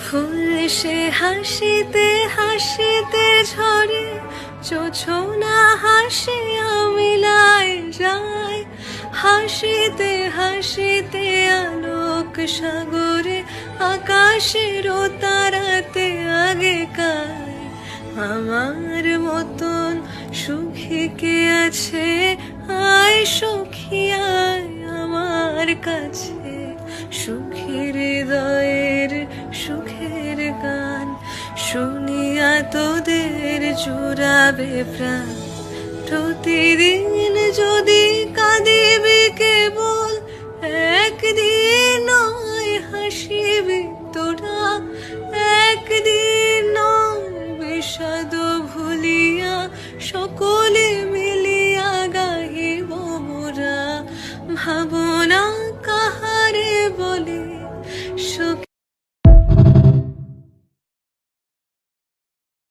ফুল সে হাসিতে হাসিতে ঝরে, জোছনা হাসি মিলায় যায়। হাসিতে হাসিতে আলোক সাগরে, আকাশের তারাতে আগেকার। আমার মতন সুখী কে আছে, আয় সখী আয় আমার কাছে। সুখী হৃদয়ের সুখের গান শুনিয়া তোদের জুড়াবে প্রাণ। প্রতিদিন যদি কাঁদিবি কেবল, একদিন নয় হাসিবি তোরা। একদিন নয় বিষাদ ভুলিয়া সকলে